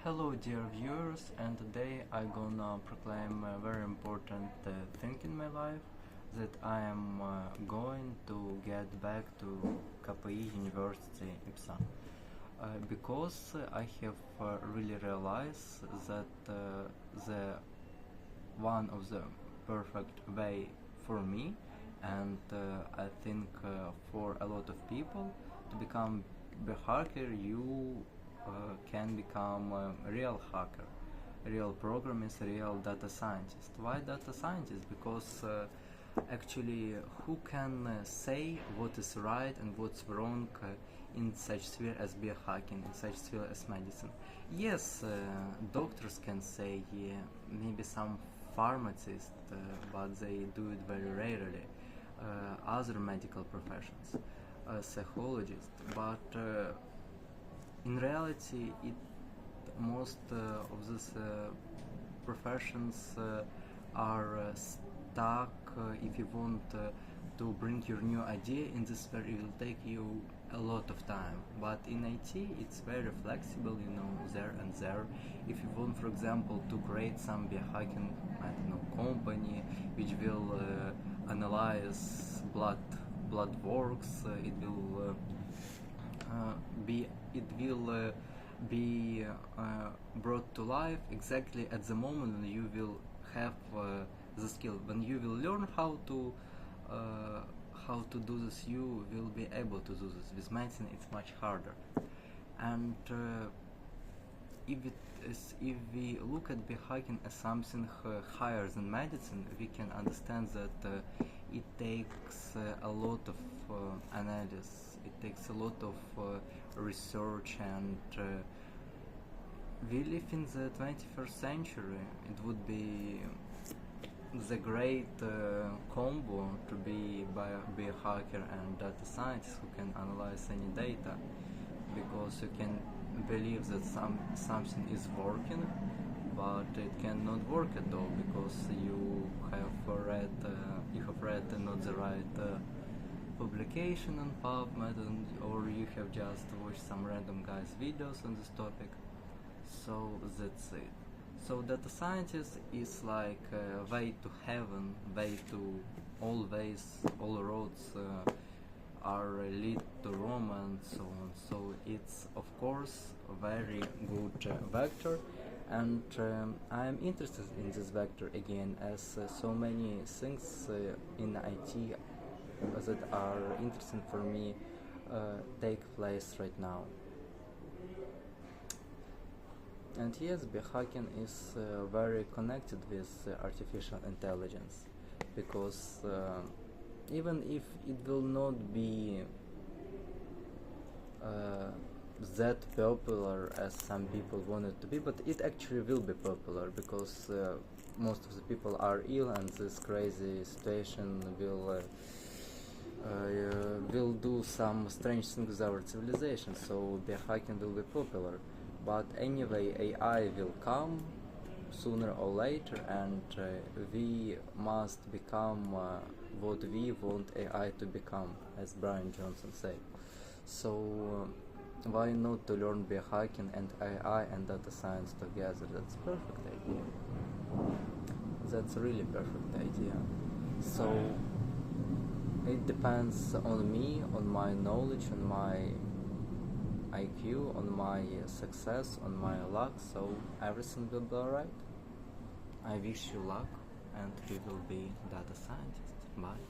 Hello dear viewers, and today I'm gonna proclaim a very important thing in my life, that I am going to get back to KPI University IPSA, because I have really realized that the one of the perfect way for me, and I think for a lot of people, to become Biohacker, you can become a real hacker, real programmist, real data scientist. Why data scientist? Because actually, who can say what is right and what's wrong in such sphere as biohacking, in such sphere as medicine? Yes, doctors can say, maybe some pharmacists, but they do it very rarely. Other medical professions, psychologists, but in reality, most of these professions are stuck. If you want to bring your new idea in this sphere, it will take you a lot of time. But in IT, it's very flexible, there and there. If you want, for example, to create some biohacking, company which will analyze blood works, it will be brought to life exactly at the moment when you will have the skill. When you will learn how to do this, you will be able to do this. With medicine, it's much harder. And if we look at biohacking as something higher than medicine, we can understand that it takes a lot of analysis. It takes a lot of research, and we live in the 21st century. It would be the great combo to be biohacker and data scientist who can analyze any data, because you can believe that something is working, but it cannot work at all because you have read not the right publication on PubMed, or you have just watched some random guy's videos on this topic. So that's it. So data scientist is like a way to heaven, way to all roads are lead to Rome, and so on. So it's of course a very good vector, and I am interested in this vector again, as so many things in IT that are interesting for me take place right now. And yes, biohacking is very connected with artificial intelligence, because even if it will not be that popular as some people want it to be, but it actually will be popular, because most of the people are ill, and this crazy situation will do some strange things with our civilization, so biohacking will be popular. But anyway, AI will come sooner or later, and we must become what we want AI to become, as Brian Johnson said. So why not to learn biohacking and AI and data science together? That's a perfect idea. That's a really perfect idea. So it depends on me, on my knowledge, on my IQ, on my success, on my luck, so everything will be alright. I wish you luck, and we will be data scientists. Bye.